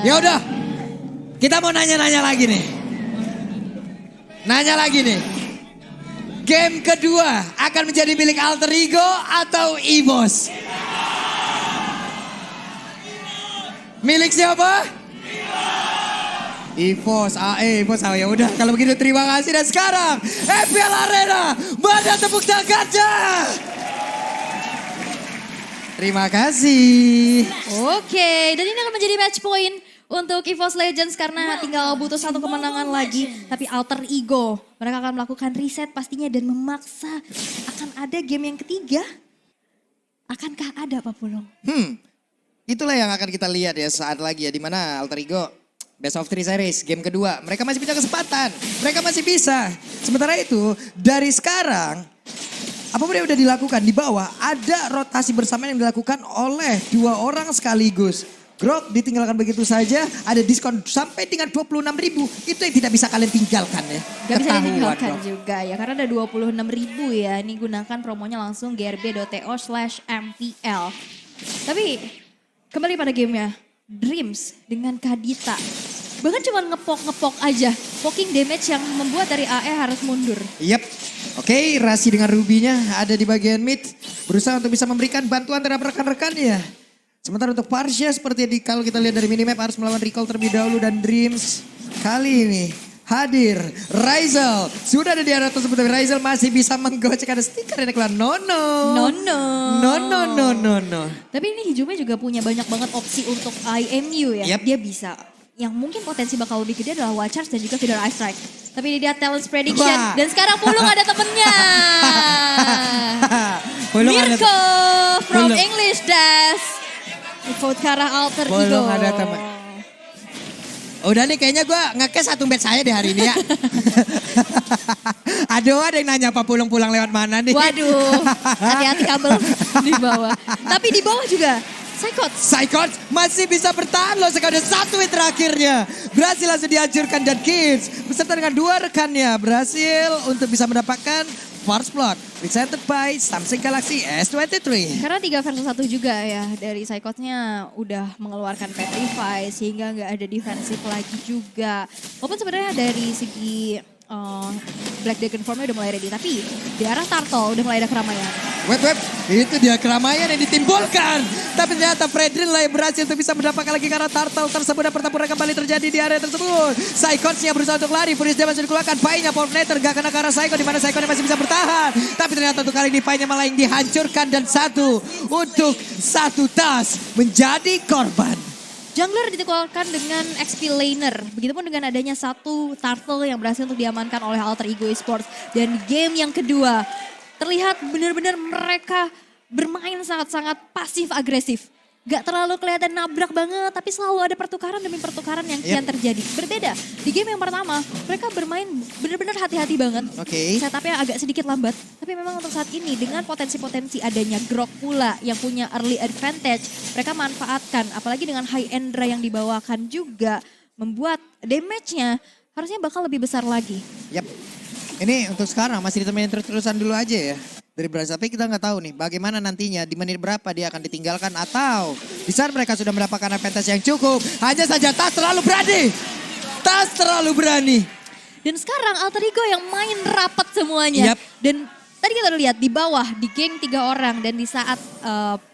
Ya udah, kita mau nanya-nanya lagi nih. Nanya lagi nih. Game kedua akan menjadi milik Alter Ego atau EVOS? Milik siapa? EVOS, EVOS. Ya udah, kalau begitu terima kasih. Dan sekarang FPL Arena, mana tepuk tangannya? Terima kasih. Oke, dan ini akan menjadi match point untuk EVOS Legends karena tinggal butuh satu kemenangan lagi. Tapi Alter Ego, mereka akan melakukan reset pastinya dan memaksa akan ada game yang ketiga. Akankah ada Pak Pulung? Itulah yang akan kita lihat ya saat lagi ya, dimana Alter Ego Best of 3 series, game kedua. Mereka masih punya kesempatan, mereka masih bisa. Sementara itu dari sekarang, apapun yang udah dilakukan di bawah, ada rotasi bersama yang dilakukan oleh 2 orang sekaligus. Grok ditinggalkan begitu saja, ada diskon sampai dengan 26.000. Itu yang tidak bisa kalian tinggalkan ya. Gak bisa Ketahuan ditinggalkan dong. juga ya, karena ada 26.000 ya. Ini gunakan promonya langsung grb.to/mpl. Tapi kembali pada gamenya, Dreams dengan Kadita. Bahkan cuma ngepok-ngepok aja, poking damage yang membuat dari AE harus mundur. Yep. Oke, Rasi dengan Rubinya ada di bagian mid. Berusaha untuk bisa memberikan bantuan terhadap rekan-rekannya. Sementara untuk Parsha seperti kalau kita lihat dari minimap harus melawan recall terlebih dahulu. Dan Dreams kali ini hadir. Raizal sudah ada di area tersebut. Tapi Raizal masih bisa menggocek, ada stiker yang keluar. No. Tapi ini Hijumi juga punya banyak banget opsi untuk IMU ya. Yep. Dia bisa. Yang mungkin potensi bakal lebih gede adalah Watch Charge dan juga Feeder Ice Strike. Tapi ini dia Talents Prediction. Wah. Dan sekarang Pulung ada temennya. Pulung ada Mirko from Pulung. English Desk. Vote ke arah Alter Ego. Pulung ada teman. Udah nih kayaknya gue nge-cash satu bet saya deh hari ini ya. Aduh, ada yang nanya Pak Pulung pulang lewat mana nih. Waduh, hati-hati kabel di bawah. Tapi di bawah juga Psychots masih bisa bertahan loh, sekarang ada 1 win terakhirnya. Berhasil langsung dihancurkan dan Kids beserta dengan 2 rekannya berhasil untuk bisa mendapatkan First Blood presented by Samsung Galaxy S23. Karena 3 versus 1 juga ya, dari Psychotsnya udah mengeluarkan Petrify sehingga nggak ada defensif lagi juga. Walaupun sebenarnya dari segi Black Dragon formnya udah mulai ready, tapi di arah Turtle udah mulai ada keramaian. Web, itu dia keramaian yang ditimbulkan. Tapi ternyata Fredrin lah yang berhasil untuk bisa mendapatkan lagi karena Turtle tersebut dan pertempuran kembali terjadi di area tersebut. Psychotsnya berusaha untuk lari, Furious Demon sudah dikeluarkan. Painya Portnator gak kena ke arah Psycho, di mana Psycho masih bisa bertahan. Tapi ternyata untuk kali ini Painya malah yang dihancurkan dan 1 untuk 1 tas menjadi korban. Jungler dikeluarkan dengan XP Laner. Begitupun dengan adanya 1 Turtle yang berhasil untuk diamankan oleh Alter Ego Esports. Dan game yang kedua terlihat benar-benar mereka bermain sangat-sangat pasif agresif. Gak terlalu kelihatan nabrak banget, tapi selalu ada pertukaran demi pertukaran yang kian terjadi. Berbeda, di game yang pertama mereka bermain benar-benar hati-hati banget. Oke. Setupnya agak sedikit lambat, tapi memang untuk saat ini dengan potensi-potensi adanya Grok pula yang punya early advantage, mereka manfaatkan. Apalagi dengan high Endra yang dibawakan juga, membuat damage-nya harusnya bakal lebih besar lagi. Yap. Ini untuk sekarang masih ditemenin terus-terusan dulu aja ya. Dari Brazil, tapi kita nggak tahu nih bagaimana nantinya di menit berapa dia akan ditinggalkan atau di saat mereka sudah mendapatkan advantage yang cukup. Hanya saja Tas terlalu berani. Tas terlalu berani. Dan sekarang Alter Ego yang main rapat semuanya. Yap. Dan tadi kita udah lihat di bawah di geng 3 orang dan di saat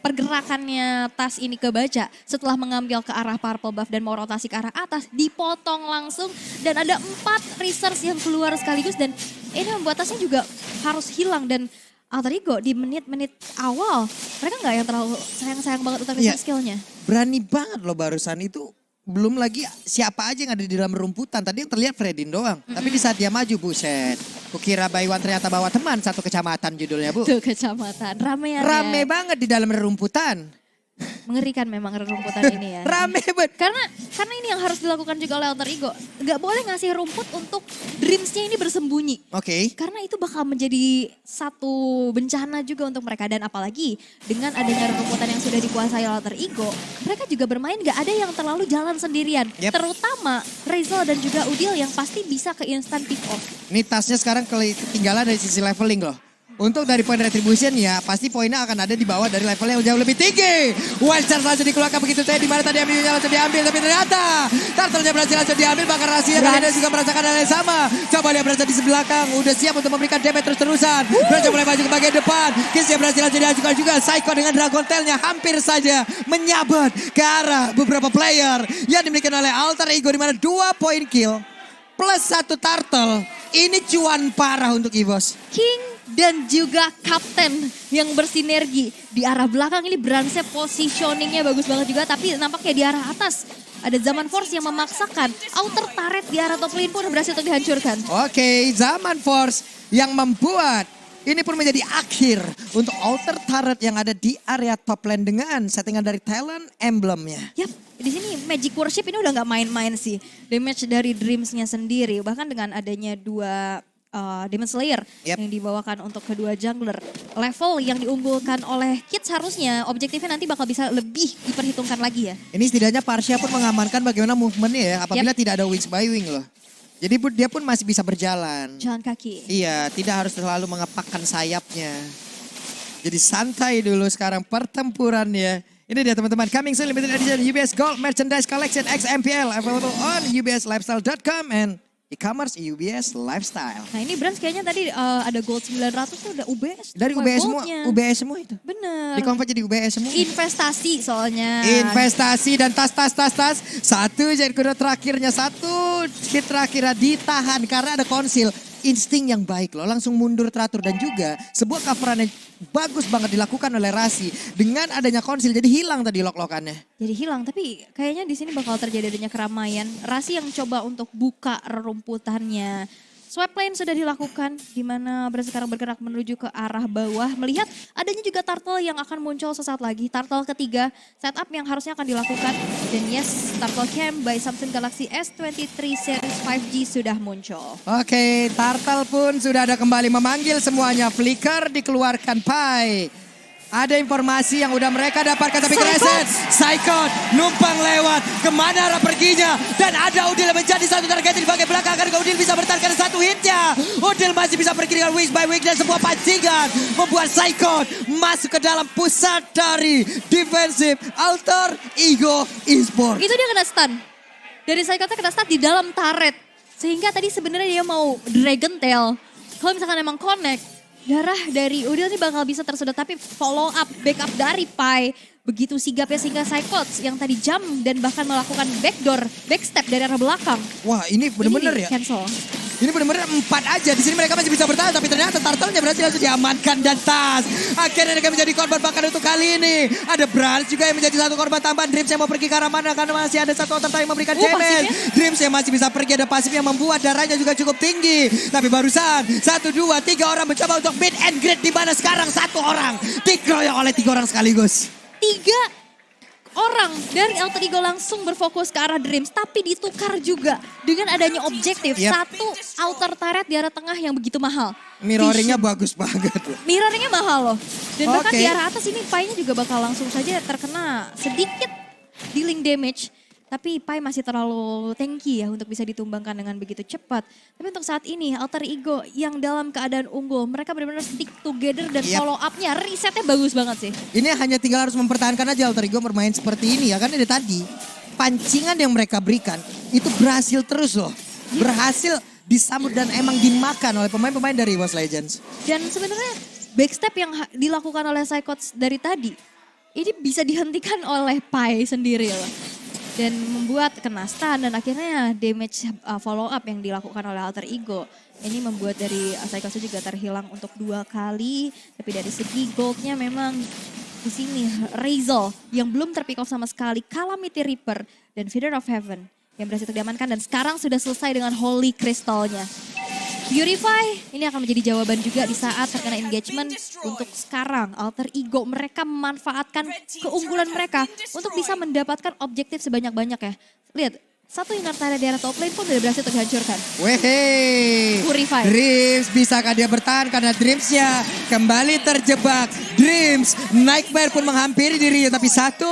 pergerakannya Tas ini kebaca setelah mengambil ke arah purple buff dan mau rotasi ke arah atas dipotong langsung dan ada 4 resource yang keluar sekaligus dan ini membuat Tasnya juga harus hilang dan Alter Ego di menit-menit awal mereka nggak yang terlalu sayang-sayang banget untuk skillnya. Berani banget loh barusan itu. Belum lagi siapa aja yang ada di dalam rumputan. Tadi yang terlihat Fredin doang. Tapi di saat dia maju, buset. Kukira Baywan ternyata bawa teman 1 kecamatan judulnya, Bu. Tuh kecamatan, rame ya. Rame banget di dalam rumputan. Mengerikan memang rumputan ini ya. Rame banget. Karena ini yang harus dilakukan juga oleh Alter Ego. Gak boleh ngasih rumput untuk Dreams-nya ini bersembunyi. Oke. Karena itu bakal menjadi satu bencana juga untuk mereka. Dan apalagi dengan adanya rumputan yang sudah dikuasai oleh Alter Ego. Mereka juga bermain gak ada yang terlalu jalan sendirian. Yep. Terutama Rizal dan juga Udil yang pasti bisa ke instant pick off. Ini tasnya sekarang ketinggalan dari sisi leveling loh. Untuk dari poin retribution ya pasti poinnya akan ada di bawah dari level yang jauh lebih tinggi. Wildcard langsung dikeluarkan begitu saya di mana tadi ambilnya langsung diambil tapi ternyata Turtle-nya berhasil langsung diambil bahkan Rasia kali ini juga merasakan hal yang sama. Coba dia berada di belakang udah siap untuk memberikan damage terus-terusan. Berhasil mulai maju ke bagian depan. Kiss-nya berhasil langsung diajukan juga. Psycho dengan Dragon Tail-nya hampir saja menyabet ke arah beberapa player yang dimiliki oleh Alter Ego di mana 2 poin kill plus 1 turtle. Ini cuan parah untuk EVOS. King dan juga Kapten yang bersinergi. Di arah belakang ini Bransnya positioningnya bagus banget juga. Tapi nampaknya di arah atas ada Zaman Force yang memaksakan. Outer turret di arah top lane pun berhasil untuk dihancurkan. Oke, Zaman Force yang membuat ini pun menjadi akhir untuk outer turret yang ada di area top lane dengan settingan dari talent emblemnya. Yap, di sini Magic Worship ini udah nggak main-main sih. Damage dari Dreams-nya sendiri. Bahkan dengan adanya 2 Demon Slayer yang dibawakan untuk kedua jungler. Level yang diunggulkan oleh Kids harusnya objektifnya nanti bakal bisa lebih diperhitungkan lagi ya. Ini setidaknya Parsia pun mengamankan bagaimana movementnya ya apabila tidak ada wings by wing loh. Jadi dia pun masih bisa berjalan. Jalan kaki. Iya, tidak harus terlalu mengepakkan sayapnya. Jadi santai dulu sekarang pertempurannya. Ini dia teman-teman, coming soon limited edition UBS Gold Merchandise Collection XMPL available on ubslifestyle.com and e-commerce UBS Lifestyle. Nah ini Brands kayaknya tadi ada gold 900 tuh udah UBS. Dari UBS semua, UBS semua itu. Bener. Di-convert jadi UBS semua. Investasi soalnya. Investasi dan tas. Satu jadi kuda terakhirnya, 1 hit terakhirnya ditahan karena ada konsil. Insting yang baik loh, langsung mundur teratur dan juga sebuah coveran yang bagus banget dilakukan oleh Rasi. Dengan adanya konsil jadi hilang tadi lock-lockannya. Jadi hilang, tapi kayaknya di sini bakal terjadi adanya keramaian. Rasi yang coba untuk buka rerumputannya. Swipe lane sudah dilakukan, di mana Brand sekarang bergerak menuju ke arah bawah. Melihat adanya juga turtle yang akan muncul sesaat lagi. Turtle ketiga, setup yang harusnya akan dilakukan. Dan yes, Turtle Camp by Samsung Galaxy S23 Series 5G sudah muncul. Oke, Turtle pun sudah ada kembali memanggil semuanya. Flicker dikeluarkan Pai. Ada informasi yang udah mereka dapatkan tapi keleset. Psychot numpang lewat. Kemana arah perginya? Dan ada Udil menjadi satu target di bagian belakang. Karena Udil bisa bertahan karena 1 hitnya. Udil masih bisa pergi dengan wings by wing dan sebuah pancingan. Membuat Psychot masuk ke dalam pusat dari defensif Alter Ego Esports. Itu dia kena stun. Dari Psychotnya kena stun di dalam turret. Sehingga tadi sebenarnya dia mau Dragon Tail. Kalau misalkan emang connect. Darah dari Udil ini bakal bisa tersedot tapi follow up, backup dari Pai. Begitu sigapnya sehingga Psychots yang tadi jump dan bahkan melakukan backdoor, backstep dari arah belakang. Wah ini bener-bener ya. Cancel. Ini benar-benar 4 aja. Di sini mereka masih bisa bertahan. Tapi ternyata Turtle-nya berhasil langsung diamankan dan tas. Akhirnya mereka menjadi korban bahkan untuk kali ini. Ada Brans juga yang menjadi satu korban tambahan. Dreams yang mau pergi ke arah mana. Karena masih ada satu otak yang memberikan damage. Dreams yang masih bisa pergi. Ada pasif yang membuat darahnya juga cukup tinggi. Tapi barusan 1, 2, 3 orang mencoba untuk mid and grid. Di mana sekarang 1 orang dikeroyok oleh 3 orang sekaligus. 3 orang dari Alter Ego langsung berfokus ke arah Dreams. Tapi ditukar juga dengan adanya objektif. Satu outer turret di arah tengah yang begitu mahal. Mirroringnya bagus banget loh. Mirroringnya mahal loh. Dan bahkan di arah atas ini Pai-nya juga bakal langsung saja terkena sedikit dealing damage. Tapi Pai masih terlalu tanky ya untuk bisa ditumbangkan dengan begitu cepat. Tapi untuk saat ini Alter Ego yang dalam keadaan unggul. Mereka benar-benar stick together dan follow up-nya. Resetnya bagus banget sih. Ini hanya tinggal harus mempertahankan aja Alter Ego bermain seperti ini ya. Kan dari tadi pancingan yang mereka berikan itu berhasil terus loh. Berhasil disambut dan emang dimakan oleh pemain-pemain dari EVOS Legends. Dan sebenarnya backstep yang dilakukan oleh Psychots dari tadi. Ini bisa dihentikan oleh Pai sendiri loh. Dan membuat kena stun dan akhirnya damage follow up yang dilakukan oleh Alter Ego. Ini membuat dari Psychots juga terhilang untuk 2 kali. Tapi dari segi goldnya memang di sini Razel yang belum terpick off sama sekali. Calamity Reaper dan Feeder of Heaven yang berhasil diamankan. Dan sekarang sudah selesai dengan Holy Crystal-nya. Purify ini akan menjadi jawaban juga di saat terkena engagement. Untuk sekarang Alter Ego mereka memanfaatkan keunggulan mereka untuk bisa mendapatkan objektif sebanyak-banyak ya. Lihat Satu Inner Tide di arah top lane pun udah berhasil terhancurkan. Wehe. Purify. Dreams, bisakah dia bertahan karena Dreamsnya kembali terjebak. Dreams, Nightmare pun menghampiri dirinya tapi 1-1.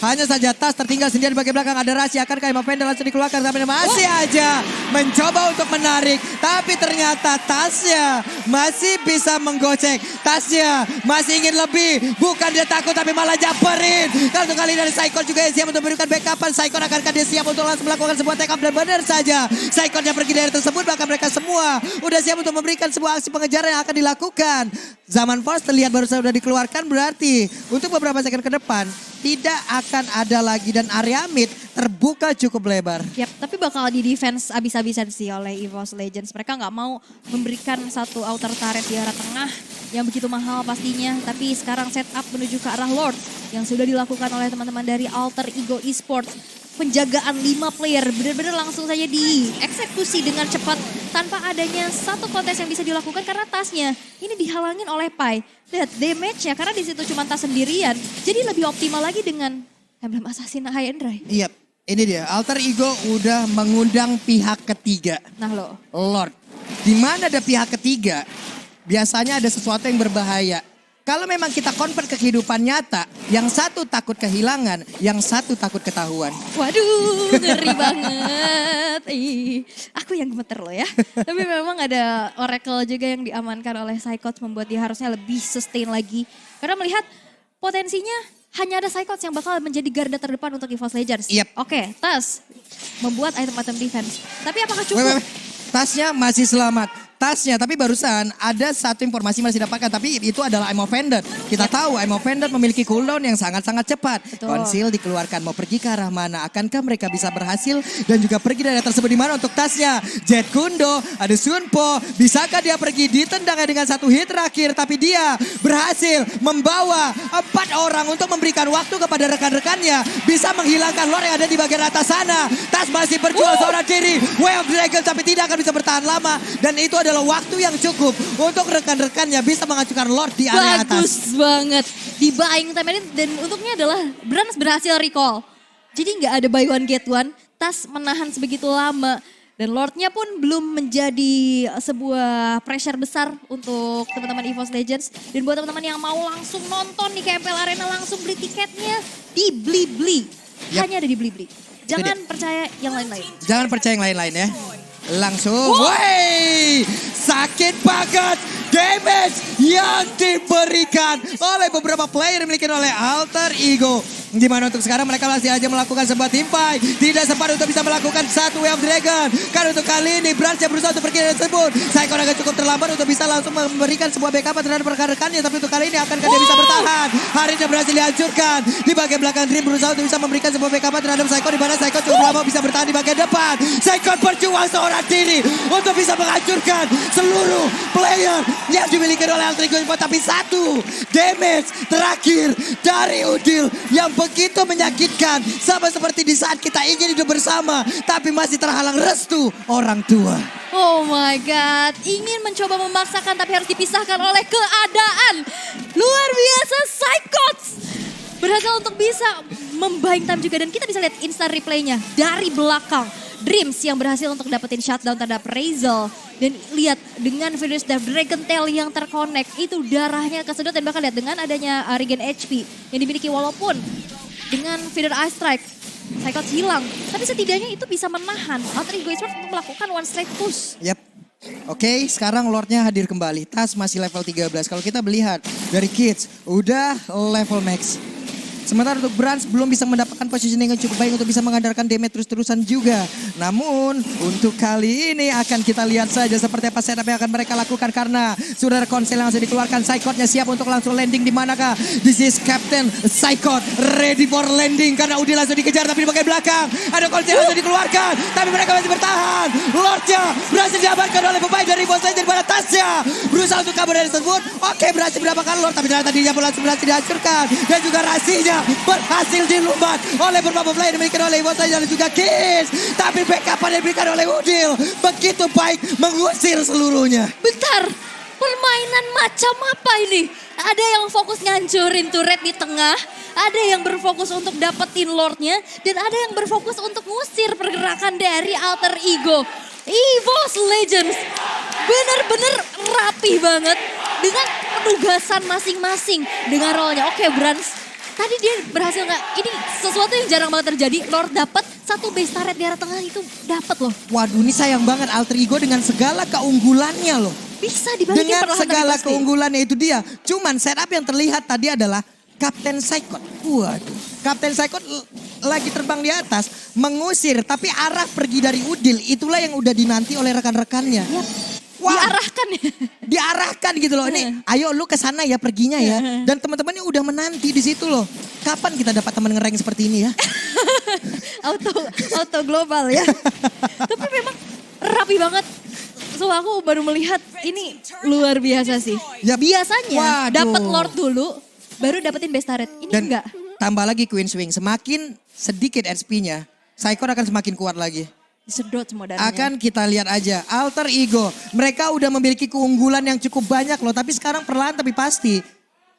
Hanya saja Tas tertinggal sendiri di bagian belakang. Ada rahasia, akankah Emma Fender langsung dikeluarkan tapi masih aja mencoba untuk menarik. Tapi ternyata Tasnya masih bisa menggocek. Tasnya masih ingin lebih. Bukan dia takut tapi malah japerin. Kalau kali ini dari Saikon juga yang siap untuk memberikan backupan. Saikon akankah dia siap untuk langsung melakukan sebuah take up dan benar saja. Saikonnya pergi dari tersebut bahkan mereka semua udah siap untuk memberikan sebuah aksi pengejaran yang akan dilakukan. Zaman Force terlihat baru saja sudah dikeluarkan berarti untuk beberapa second ke depan tidak akan ada lagi dan area mid terbuka cukup lebar. Yap, tapi bakal di defense abis-abisan sih oleh EVOS Legends. Mereka nggak mau memberikan satu outer turret di arah tengah yang begitu mahal pastinya. Tapi sekarang setup menuju ke arah Lord yang sudah dilakukan oleh teman-teman dari Alter Ego Esports. Penjagaan 5 player benar-benar langsung saja dieksekusi dengan cepat tanpa adanya satu kontes yang bisa dilakukan karena Tasnya ini dihalangin oleh Pai. Lihat damage-nya karena di situ cuma Tas sendirian. Jadi lebih optimal lagi dengan Emblem Assassin High and Dry. Iya, ini dia. Alter Ego udah mengundang pihak ketiga. Nah lo. Lord. Di mana ada pihak ketiga, biasanya ada sesuatu yang berbahaya. Kalau memang kita convert ke kehidupan nyata, yang satu takut kehilangan, yang satu takut ketahuan. Waduh, ngeri banget. Ih, aku yang gemeter loh ya. Tapi memang ada Oracle juga yang diamankan oleh Psychots membuat dia harusnya lebih sustain lagi. Karena melihat potensinya hanya ada Psychots yang bakal menjadi garda terdepan untuk EVOS Legends. Yep. Oke, Tas membuat item-item defense. Tapi apakah cukup? Tasnya masih selamat. Tasnya, tapi barusan ada satu informasi masih dapatkan, tapi itu adalah Emo Offended. Kita tahu Emo Offended memiliki cooldown yang sangat-sangat cepat. Betul. Konsil dikeluarkan, mau pergi ke arah mana? Akankah mereka bisa berhasil dan juga pergi dari tersebut di mana untuk Tasnya? Jet Kundo, ada Sunpo, bisakah dia pergi ditendangnya dengan satu hit terakhir, tapi dia berhasil membawa 4 orang untuk memberikan waktu kepada rekan-rekannya, bisa menghilangkan Lord yang ada di bagian atas sana. Tas masih berjuang seorang diri, Way of Dragon, tapi tidak akan bisa bertahan lama, dan itu adalah waktu yang cukup untuk rekan-rekannya bisa menghancurkan Lord di area atas. Bagus banget. Di buying time ini dan untuknya adalah Brans berhasil recall. Jadi nggak ada buy one get one. Tas menahan sebegitu lama. Dan Lordnya pun belum menjadi sebuah pressure besar untuk teman-teman EVOS Legends. Dan buat teman-teman yang mau langsung nonton di KMPL Arena langsung beli tiketnya di Blibli. Yap. Hanya ada di Blibli. Jangan percaya yang lain-lain. Jangan percaya yang lain-lain ya. Langsung, woi, sakit banget damage yang diberikan oleh beberapa player dimiliki oleh Alter Ego. Gimana untuk sekarang mereka masih aja melakukan sebuah team fight. Tidak sempat untuk bisa melakukan satu Way of Dragon. Karena untuk kali ini Brans yang berusaha untuk pergi dari tersebut. Saikon agak cukup terlambat untuk bisa langsung memberikan sebuah backup terhadap rekan-rekannya. Tapi untuk kali ini akankah dia bisa bertahan? Harinya berhasil dihancurkan. Di bagian belakang Dream berusaha untuk bisa memberikan sebuah backup terhadap Saikon. Di mana Saikon cukup lama bisa bertahan di bagian depan. Saikon berjuang seorang diri untuk bisa menghancurkan seluruh player yang dimiliki oleh Alter Ego. Tapi satu damage terakhir dari Udil yang begitu menyakitkan. Sama seperti di saat kita ingin hidup bersama tapi masih terhalang restu orang tua. Oh my God, ingin mencoba memaksakan tapi harus dipisahkan oleh keadaan. Luar biasa, Psychots berhasil untuk bisa membind time juga. Dan kita bisa lihat instant replaynya dari belakang. Dreams yang berhasil untuk dapetin shutdown terhadap Razel. Dan lihat dengan Furious Death Dragon Tail yang terkonek, itu darahnya kesedot. Dan bahkan lihat dengan adanya regen HP yang dimiliki walaupun dengan Feather Ice Strike, Psychots hilang. Tapi setidaknya itu bisa menahan Alter Ego Esports untuk melakukan one straight push. Yap. Oke, sekarang Lordnya hadir kembali. Tas masih level 13. Kalau kita melihat dari Kids, udah level max. Sementara untuk Brans belum bisa mendapatkan positioning yang cukup baik untuk bisa mengandalkan damage terus-terusan juga. Namun untuk kali ini akan kita lihat saja seperti apa setup yang akan mereka lakukan. Karena sudah ada konsel yang langsung dikeluarkan. Psychotnya siap untuk langsung landing di manakah? This is Captain Psychot ready for landing. Karena Udil langsung dikejar tapi di bagian belakang. Ada konsel yang langsung dikeluarkan. Tapi mereka masih bertahan. Lordnya berhasil diamankan oleh pemain dari Boss Legend pada Tasnya. Berusaha untuk kabur dari tersebut. Oke, berhasil mendapatkan Lord. Tapi ternyata dirinya pun langsung berhasil dihancurkan. Dan juga Rasinya berhasil dilumbat oleh beberapa player dimiliki oleh Boss Legend dan juga Kiss. Tapi backup-an yang diberikan oleh Udil begitu baik mengusir seluruhnya. Bentar, permainan macam apa ini? Ada yang fokus ngancurin turret di tengah, ada yang berfokus untuk dapetin Lordnya, dan ada yang berfokus untuk ngusir pergerakan dari Alter Ego. EVOS Legends bener-bener rapi banget dengan penugasan masing-masing dengan role-nya. Oke, Brans. Tadi dia berhasil nggak? Ini sesuatu yang jarang banget terjadi. Lord dapat satu base turret di arah tengah itu dapat loh. Waduh, ini sayang banget Alter Ego dengan segala keunggulannya loh. Bisa dibalikin Dengan perlahan segala tapi pasti. keunggulannya itu dia. Cuman setup yang terlihat tadi adalah Kapten Saikot. Waduh, Kapten Saikot lagi terbang di atas, mengusir. Tapi arah pergi dari Udil, itulah yang udah dinanti oleh rekan-rekannya. Ya, Wah, diarahkan ya. diarahkan gitu loh. Nih, ayo lu ke sana ya perginya ya. Dan teman-temannya udah menanti di situ loh. Kapan kita dapat teman ngereng seperti ini ya? auto global ya. Tapi memang rapi banget. So aku baru melihat ini luar biasa sih. Ya, Biasanya waduh. dapat Lord dulu, baru dapetin base turret. Ini Dan enggak. tambah lagi Queen Swing. Semakin sedikit HP-nya, Saikot akan semakin kuat lagi. Disedot semua darahnya. Akan kita lihat aja. Alter Ego, mereka udah memiliki keunggulan yang cukup banyak loh. Tapi sekarang perlahan tapi pasti.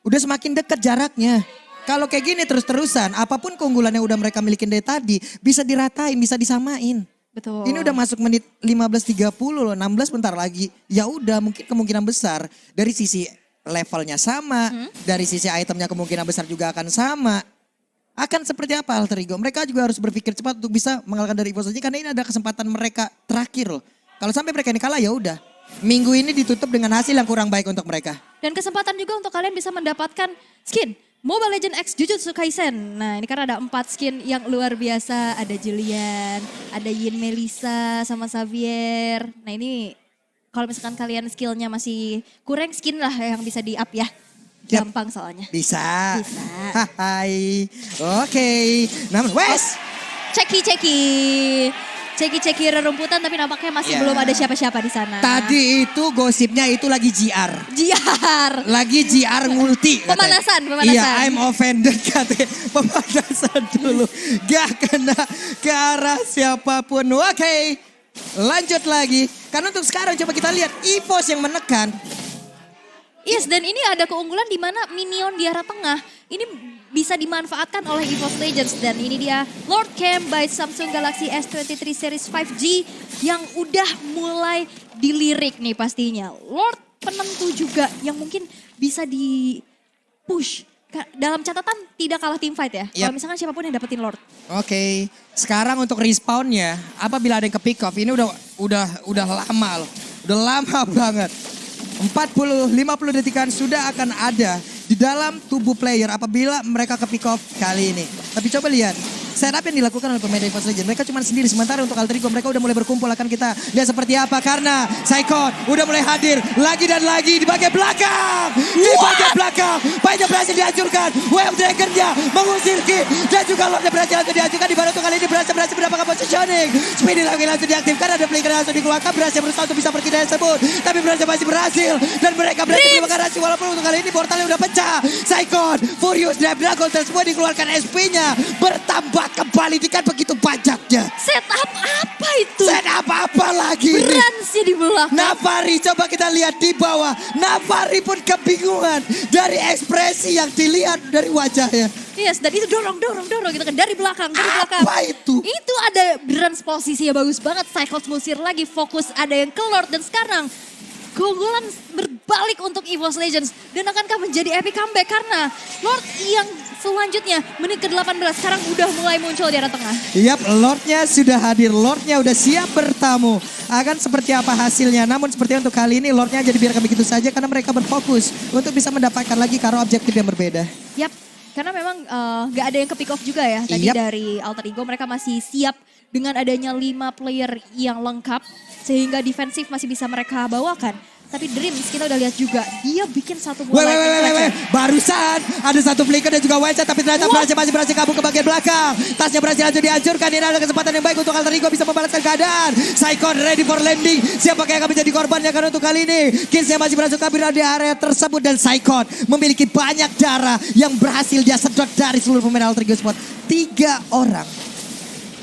Udah semakin dekat jaraknya. Kalau kayak gini terus-terusan, apapun keunggulan yang udah mereka milikin dari tadi, bisa diratain, bisa disamain. Betul. Ini udah masuk menit 15.30 loh, 16 bentar lagi. Ya udah, mungkin kemungkinan besar dari sisi levelnya sama, dari sisi itemnya kemungkinan besar juga akan sama. Akan seperti apa Alter Ego? Mereka juga harus berpikir cepat untuk bisa mengalahkan dari EVOS aja karena ini ada kesempatan mereka terakhir loh. Kalau sampai mereka ini kalah ya udah. Minggu ini ditutup dengan hasil yang kurang baik untuk mereka. Dan kesempatan juga untuk kalian bisa mendapatkan skin Mobile Legends X Jujutsu Kaisen. Nah ini kan ada 4 skin yang luar biasa. Ada Julian, ada Yin Melissa sama Xavier. Nah ini kalau misalkan kalian skillnya masih kurang skin lah yang bisa di up ya. Yap. Gampang soalnya. Bisa. Bisa. Hai. Oke. Namun wes. Ceki rerumputan tapi nampaknya masih Ya. belum ada siapa-siapa di sana. Tadi itu gosipnya itu lagi GR. Jiar. Lagi GR ngulti katanya. Pemanasan. Iya, I'm offended katanya. Pemanasan dulu. Gak kena ke arah siapapun. Oke, lanjut lagi. Karena untuk sekarang coba kita lihat EVOS yang menekan. Yes, dan ini ada keunggulan di mana minion di arah tengah ini bisa dimanfaatkan oleh EVOS Legends. Dan ini dia Lord Camp by Samsung Galaxy S23 Series 5G yang udah mulai dilirik nih pastinya. Lord penentu juga yang mungkin bisa di push. Dalam catatan tidak kalah team fight ya. Yep. Kalau misalkan siapapun yang dapetin Lord. Oke, sekarang untuk respawnnya, apabila ada yang ke pick off, ini udah lama loh. Udah lama banget. 40-50 detikan sudah akan ada di dalam tubuh player apabila mereka ke pick off kali ini. Tapi coba lihat setup yang dilakukan oleh pemain EVOS Legends. Mereka cuma sendiri, sementara untuk Alter Ego mereka udah mulai berkumpul. Akan kita lihat seperti apa karena Saikot udah mulai hadir lagi dan lagi di bagian belakang. Di bagian belakang, Painnya berhasil dihancurkan. Wave Dragon-nya mengusir Ki dan juga Lord-nya berhasil langsung dihancurkan. Di mana untuk kali ini berhasil mendapatkan positioning. Speedy lagi langsung diaktifkan, ada flicker yang langsung dikeluarkan. Berhasil berusaha untuk bisa pergi dari tersebut. Tapi berhasil masih berhasil. Dan mereka berhasil menemukan Rashi walaupun untuk kali ini portalnya udah pecah. Saikot, Furious Dragon tersebut dikeluarkan SP-nya. Bertambah kembali dengan begitu banyaknya. Setup apa itu? Set apa lagi ini? Beransnya di belakang. Navari coba kita lihat di bawah. Navari pun kebingungan dari ekspresi yang dilihat dari wajahnya. Yes, dan itu dorong gitu kan dari belakang. Apa itu? Itu ada Brans posisinya bagus banget. Cyclops ngusir lagi, fokus ada yang ke Lord. Dan sekarang keunggulan berbalik untuk EVOS Legends. Dan akankah menjadi epic comeback karena Lord yang selanjutnya menit ke-18 sekarang udah mulai muncul di arah tengah. Yap, Lordnya sudah hadir. Lordnya udah siap bertamu. Akan seperti apa hasilnya. Namun seperti untuk kali ini Lordnya jadi biarkan begitu saja karena mereka berfokus untuk bisa mendapatkan lagi karo objektif yang berbeda. Yap, karena memang gak ada yang ke pick off juga ya. Tadi Yap. dari Alter Ego mereka masih siap dengan adanya 5 player yang lengkap. Sehingga defensif masih bisa mereka bawakan. Tapi Dreams kita udah lihat juga, dia bikin satu bola. Weh. Barusan ada satu flicker dan juga one shot, tapi ternyata masih berhasil kabur ke bagian belakang. Tasnya berhasil langsung dihancurkan. Ini ada kesempatan yang baik untuk Alter Ego bisa membalaskan keadaan. Saikot ready for landing. Siapakah yang akan menjadi korbannya karena untuk kali ini. Kinsnya masih berhasil kabur di area tersebut. Dan Saikot memiliki banyak darah yang berhasil dia sedot dari seluruh pemain Alter Ego Sport. 3 orang.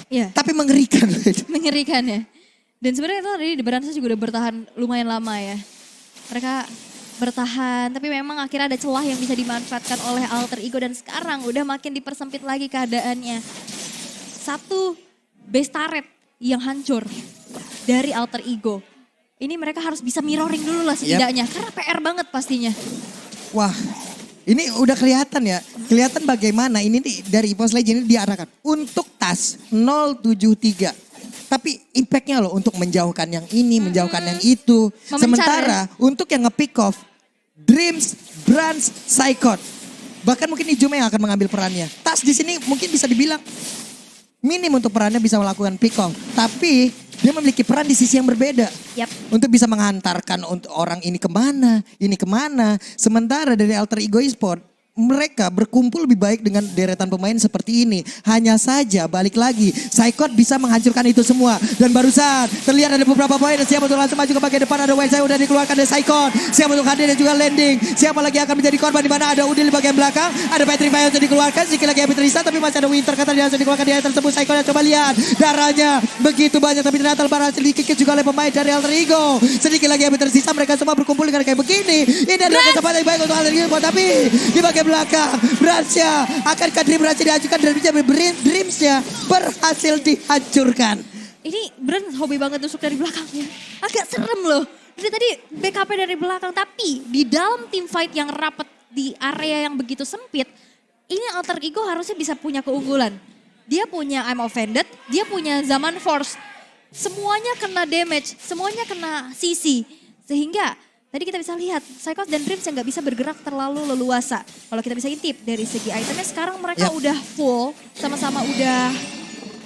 Iya. Tapi mengerikan. Mengerikan ya. Dan sebenarnya itu tadi di Beransa juga udah bertahan lumayan lama ya. Mereka bertahan. Tapi memang akhirnya ada celah yang bisa dimanfaatkan oleh Alter Ego. Dan sekarang udah makin dipersempit lagi keadaannya. Satu base turret yang hancur dari Alter Ego. Ini mereka harus bisa mirroring dulu lah setidaknya. Karena PR banget pastinya. Wah, ini udah kelihatan ya. Kelihatan bagaimana ini nih dari EVOS Legends ini diarahkan untuk tas 073. Tapi impactnya loh untuk menjauhkan yang ini, menjauhkan yang itu. Memencar, Sementara untuk yang nge-pick off, Dreams, Brands, Psychot. Bahkan mungkin Ijume yang akan mengambil perannya. Tas di sini mungkin bisa dibilang minim untuk perannya bisa melakukan pick off. Tapi dia memiliki peran di sisi yang berbeda. Untuk bisa menghantarkan untuk orang ini kemana. Sementara dari Alter Ego Esport, mereka berkumpul lebih baik dengan deretan pemain seperti ini. Hanya saja balik lagi, Psychot bisa menghancurkan itu semua. Dan barusan terlihat ada beberapa pemain yang siap untuk langsung maju ke bagian depan. Ada Wildside udah dikeluarkan dari Psychot. Siap untuk hadir dan juga landing. Siapa lagi akan menjadi korban di mana ada Udil di bagian belakang. Ada Patrick Mayo yang dikeluarkan. Sedikit lagi Abit Risa tapi masih ada Winter kata dia langsung dikeluarkan di area tersebut. Psychot yang coba lihat. Darahnya begitu banyak tapi ternyata berhasil dikikis juga oleh pemain dari Alter Ego. Sedikit lagi Abit tersisa. Mereka semua berkumpul dengan kayak begini. Ini adalah kesempatan yang baik untuk Alter Ego. Tapi di bagian belakang Bransnya akankah Dream berhasil dihancurkan dan Dreamsnya berhasil dihancurkan. Ini Brand hobi banget tusuk dari belakangnya. Agak serem loh. Dari tadi BKP dari belakang. Tapi di dalam team fight yang rapat di area yang begitu sempit. Ini Alter Ego harusnya bisa punya keunggulan. Dia punya I'm Offended. Dia punya Zaman Force. Semuanya kena damage. Semuanya kena CC. Sehingga tadi kita bisa lihat Psychot dan Dreams yang gak bisa bergerak terlalu leluasa. Kalau kita bisa intip dari segi itemnya sekarang mereka udah full. Sama-sama udah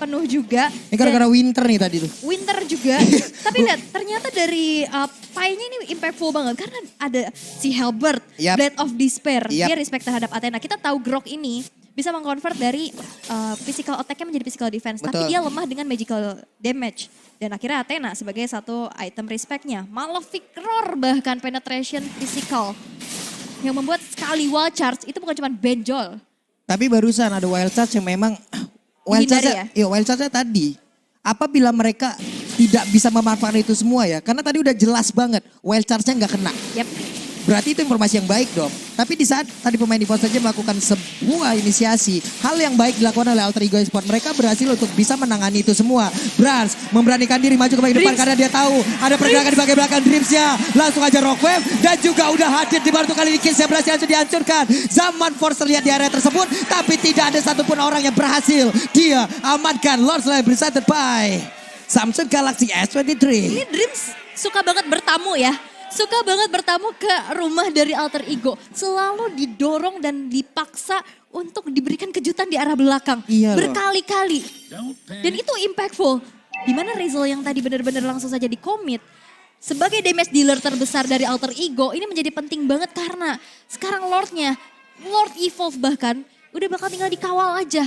penuh juga. Ini gara-gara Winter nih tadi tuh. Winter juga. Tapi lihat ternyata dari pie-nya ini impactful banget. Karena ada si Halberd, Blade of Despair. Dia respect terhadap Athena. Kita tahu Grok ini bisa mengkonvert dari physical attack-nya menjadi physical defense. Tapi dia lemah dengan magical damage. Dan akhirnya Athena sebagai satu item respect-nya. Malefic Roar bahkan penetration physical. Yang membuat sekali wild charge itu bukan cuma benjol. Tapi barusan ada wild charge yang memang wild charge-nya tadi. Apabila mereka tidak bisa memanfaatkan itu semua ya. Karena tadi udah jelas banget wild charge-nya gak kena. Berarti itu informasi yang baik dong. Tapi di saat tadi pemain EVOS saja melakukan sebuah inisiasi. Hal yang baik dilakukan oleh Alter Ego Esport. Mereka berhasil untuk bisa menangani itu semua. Brands memberanikan diri maju ke bagian depan karena dia tahu ada pergerakan di bagian belakang Dreamsnya. Langsung aja Rockwave dan juga udah hadir di baru kali ini Kiss yang berhasil langsung dihancurkan. Zaman Force terlihat di area tersebut. Tapi tidak ada satupun orang yang berhasil. Dia amankan Lord Slayer presented by Samsung Galaxy S23. Ini Dreams suka banget bertamu ya. Suka banget bertamu ke rumah dari Alter Ego. Selalu didorong dan dipaksa untuk diberikan kejutan di arah belakang. Berkali-kali. Dan itu impactful. Dimana Rizal yang tadi benar-benar langsung saja di-commit. Sebagai damage dealer terbesar dari Alter Ego. Ini menjadi penting banget karena sekarang Lordnya, Lord Evolve bahkan udah bakal tinggal dikawal aja.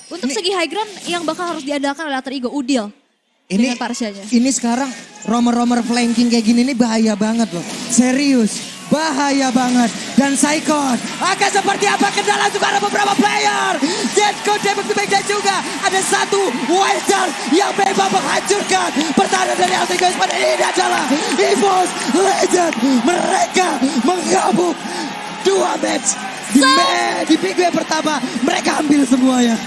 Untuk segi high ground yang bakal harus diandalkan oleh Alter Ego, Udil. Ini sekarang romer-romer flanking kayak gini nih bahaya banget loh. Serius, bahaya banget. Dan Psychot akan seperti apa kendala juga ada beberapa player. Jetco Debek dan juga ada satu wildcard yang memang menghancurkan pertahanan dari Alter Ego Esport. Ini adalah EVOS Legends. Mereka menggabung dua match di minggu yang pertama. Mereka ambil semuanya.